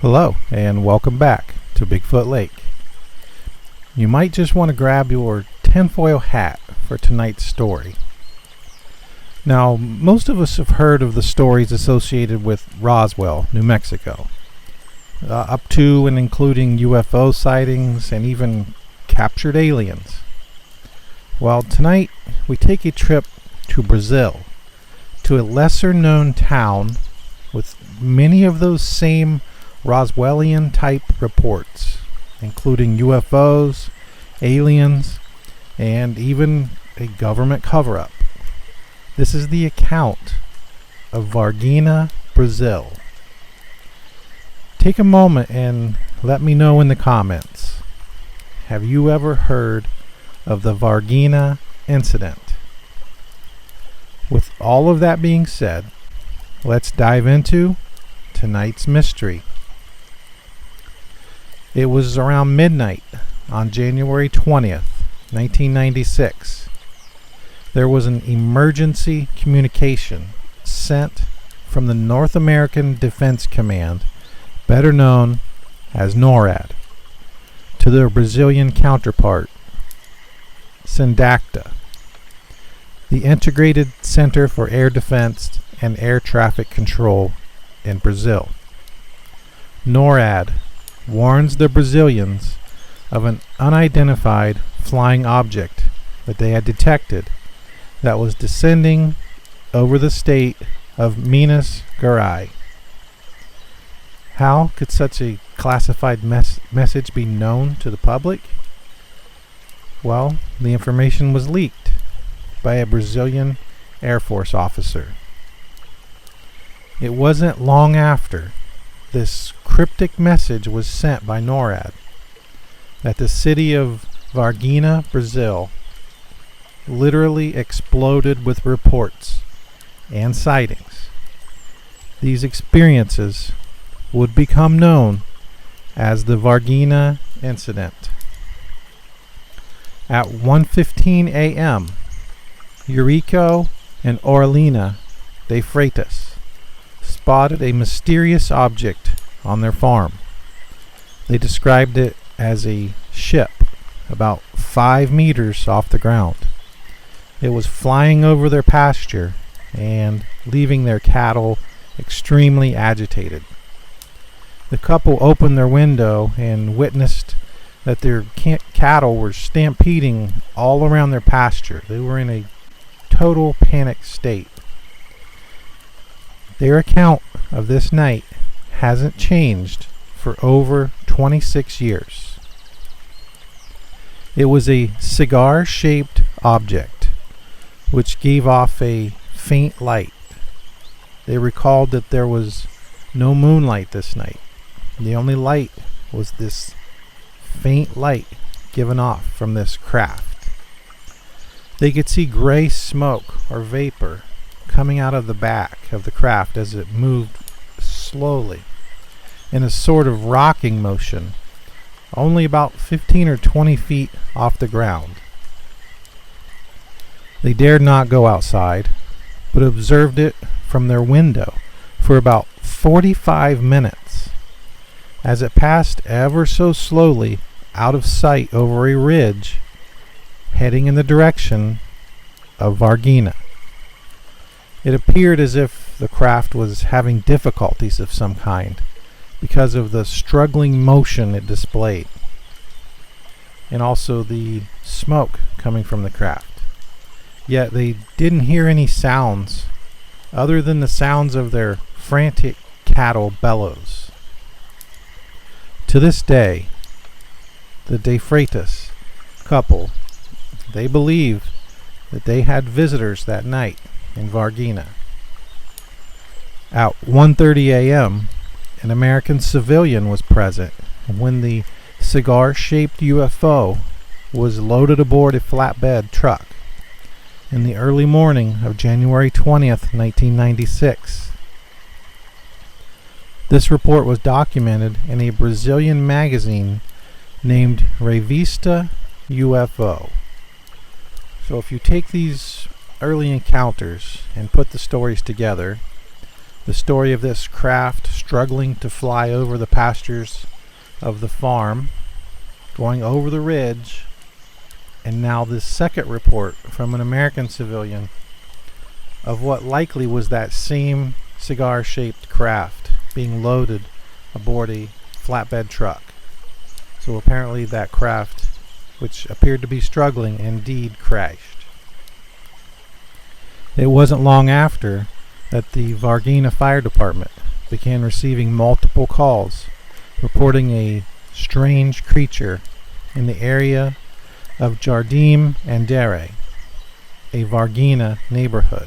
Hello and welcome back to Bigfoot Lake. You might just want to grab your tinfoil hat for tonight's story. Now, most of us have heard of the stories associated with Roswell, New Mexico, up to and including UFO sightings and even captured aliens. Well, tonight we take a trip to Brazil, to a lesser known town with many of those same Roswellian type reports, including UFOs, aliens, and even a government cover-up. This is the account of Varginha, Brazil. Take a moment and let me know in the comments. Have you ever heard of the Varginha Incident? With all of that being said, let's dive into tonight's mystery. It was around midnight on January 20th, 1996. There was an emergency communication sent from the North American Defense Command, better known as NORAD, to their Brazilian counterpart, SENDACTA, the Integrated Center for Air Defense and Air Traffic Control in Brazil. NORAD warns the Brazilians of an unidentified flying object that they had detected that was descending over the state of Minas Gerais. How could such a classified message be known to the public? Well, the information was leaked by a Brazilian Air Force officer. It wasn't long after this cryptic message was sent by NORAD that the city of Varginha, Brazil, literally exploded with reports and sightings. These experiences would become known as the Varginha Incident. At 1:15 a.m., Eurico and Orlina de Freitas spotted a mysterious object on their farm. They described it as a ship about 5 meters off the ground. It was flying over their pasture and leaving their cattle extremely agitated. The couple opened their window and witnessed that their cattle were stampeding all around their pasture. They were in a total panic state. Their account of this night hasn't changed for over 26 years. It was a cigar-shaped object which gave off a faint light. They recalled that there was no moonlight this night. The only light was this faint light given off from this craft. They could see gray smoke or vapor coming out of the back of the craft as it moved slowly in a sort of rocking motion, only about 15 or 20 feet off the ground. They dared not go outside, but observed it from their window for about 45 minutes as it passed ever so slowly out of sight over a ridge heading in the direction of Varginha. It appeared as if the craft was having difficulties of some kind because of the struggling motion it displayed, and also the smoke coming from the craft. Yet they didn't hear any sounds other than the sounds of their frantic cattle bellows. To this day, the De Freitas couple, they believe that they had visitors that night in Varginha. At 1:30 a.m., an American civilian was present when the cigar-shaped UFO was loaded aboard a flatbed truck in the early morning of January 20th, 1996. This report was documented in a Brazilian magazine named Revista UFO. So if you take these early encounters and put the stories together, the story of this craft struggling to fly over the pastures of the farm, going over the ridge, and now this second report from an American civilian of what likely was that same cigar-shaped craft being loaded aboard a flatbed truck. So apparently that craft, which appeared to be struggling, indeed crashed. It wasn't long after that the Varginha Fire Department began receiving multiple calls reporting a strange creature in the area of Jardim and Dere, a Varginha neighborhood.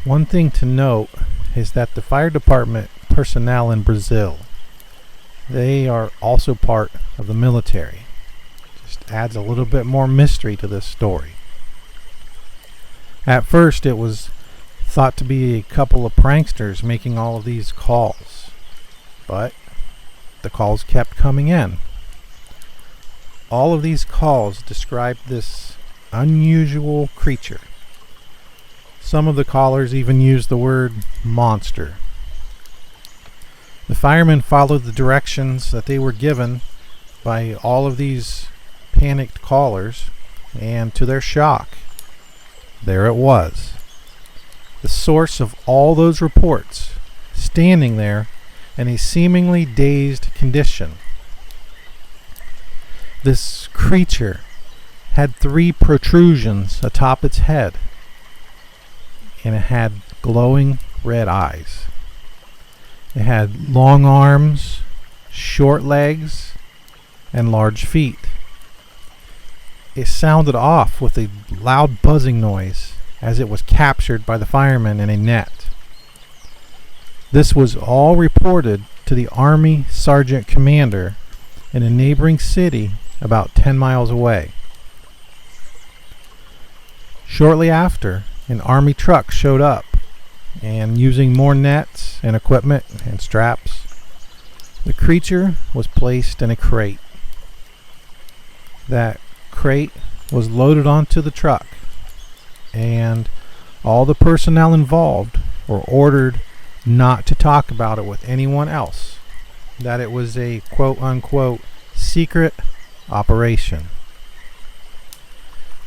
One thing to note is that the fire department personnel in Brazil, they are also part of the military. Just adds a little bit more mystery to this story. At first it was thought to be a couple of pranksters making all of these calls, but the calls kept coming in. All of these calls described this unusual creature. Some of the callers even used the word monster. The firemen followed the directions that they were given by all of these panicked callers, and to their shock, there it was. The source of all those reports, standing there in a seemingly dazed condition. This creature had 3 protrusions atop its head, and it had glowing red eyes. It had long arms, short legs, and large feet. It sounded off with a loud buzzing noise as it was captured by the firemen in a net. This was all reported to the Army Sergeant Commander in a neighboring city about 10 miles away. Shortly after, an Army truck showed up, and using more nets and equipment and straps, the creature was placed in a crate. That crate was loaded onto the truck, and all the personnel involved were ordered not to talk about it with anyone else, that it was a quote-unquote secret operation.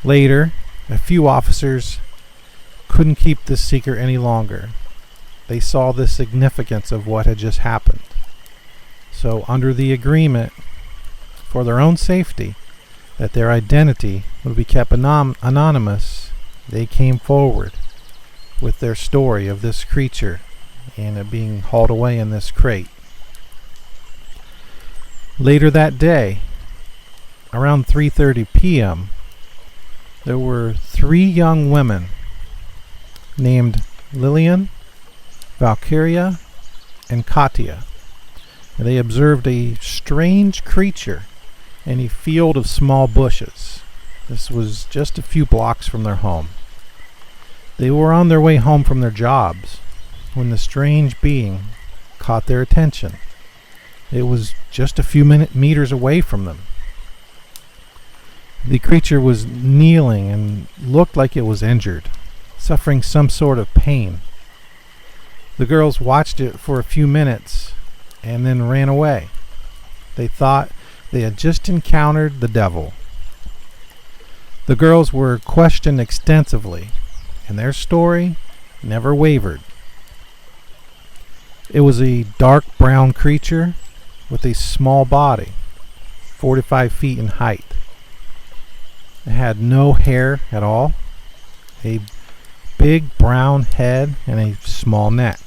Later, a few officers couldn't keep this secret any longer. They saw the significance of what had just happened. So under the agreement, for their own safety, that their identity would be kept anonymous, they came forward with their story of this creature and it being hauled away in this crate. Later that day, around 3:30 p.m., there were 3 young women named Lillian, Valkyria, and Katia. They observed a strange creature in a field of small bushes. This was just a few blocks from their home. They were on their way home from their jobs when the strange being caught their attention. It was just a few meters away from them. The creature was kneeling and looked like it was injured, suffering some sort of pain. The girls watched it for a few minutes and then ran away. They thought they had just encountered the devil. The girls were questioned extensively, and their story never wavered. It was a dark brown creature with a small body, 45 feet in height. It had no hair at all, a big brown head, and a small neck.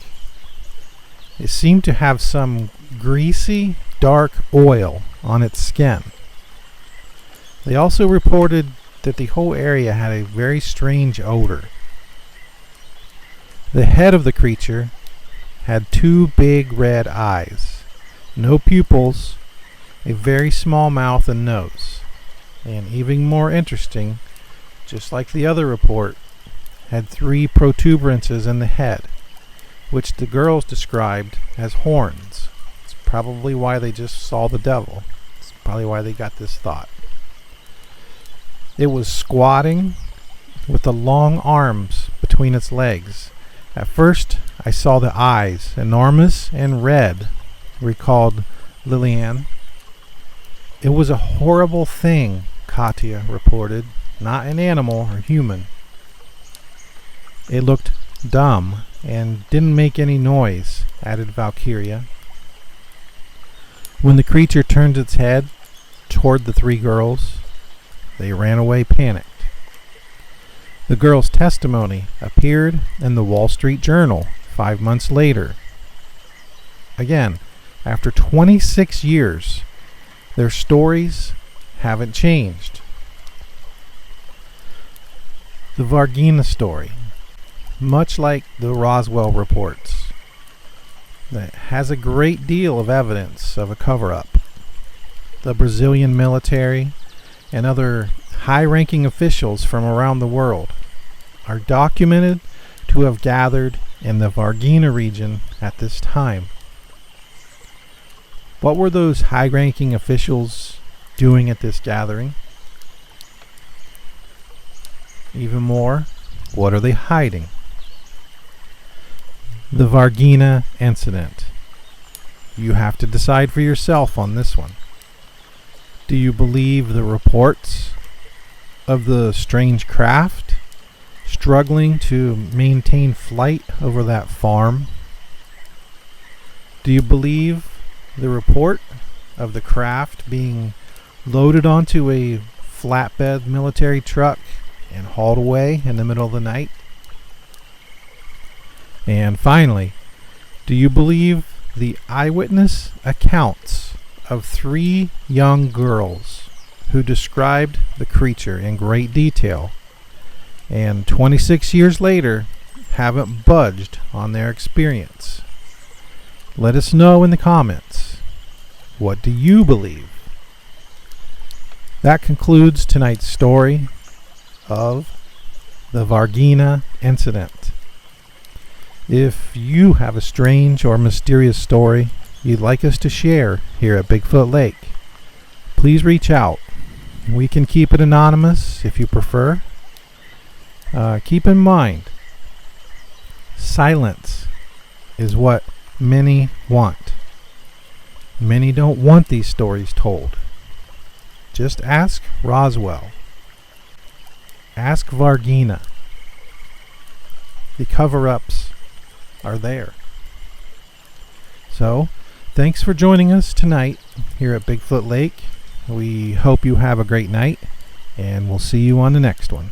It seemed to have some greasy, dark oil on its skin. They also reported that the whole area had a very strange odor. The head of the creature had 2 big red eyes, no pupils, a very small mouth and nose, and even more interesting, just like the other report, had 3 protuberances in the head, which the girls described as horns. It's probably why they just saw the devil. It's probably why they got this thought. It was squatting with the long arms between its legs, At first, I saw the eyes, enormous and red, recalled Lillian. It was a horrible thing, Katya reported, not an animal or human. It looked dumb and didn't make any noise, added Valkyria. When the creature turned its head toward the three girls, they ran away panicked. The girls' testimony appeared in the Wall Street Journal 5 months later. Again, after 26 years, their stories haven't changed. The Varginha story, much like the Roswell reports, that has a great deal of evidence of a cover-up. The Brazilian military and other high-ranking officials from around the world are documented to have gathered in the Varginha region at this time. What were those high-ranking officials doing at this gathering? Even more, what are they hiding? The Varginha Incident. You have to decide for yourself on this one. Do you believe the reports of the strange craft struggling to maintain flight over that farm? Do you believe the report of the craft being loaded onto a flatbed military truck and hauled away in the middle of the night? And finally, do you believe the eyewitness accounts of 3 young girls who described the creature in great detail and 26 years later haven't budged on their experience? Let us know in the comments. What do you believe? That concludes tonight's story of the Varginha Incident. If you have a strange or mysterious story you'd like us to share here at Bigfoot Lake, please reach out. We can keep it anonymous if you prefer. Keep in mind, silence is what many want. Many don't want these stories told. Just ask Roswell. Ask Varginha. The cover-ups are there. So, thanks for joining us tonight here at Bigfoot Lake. We hope you have a great night, and we'll see you on the next one.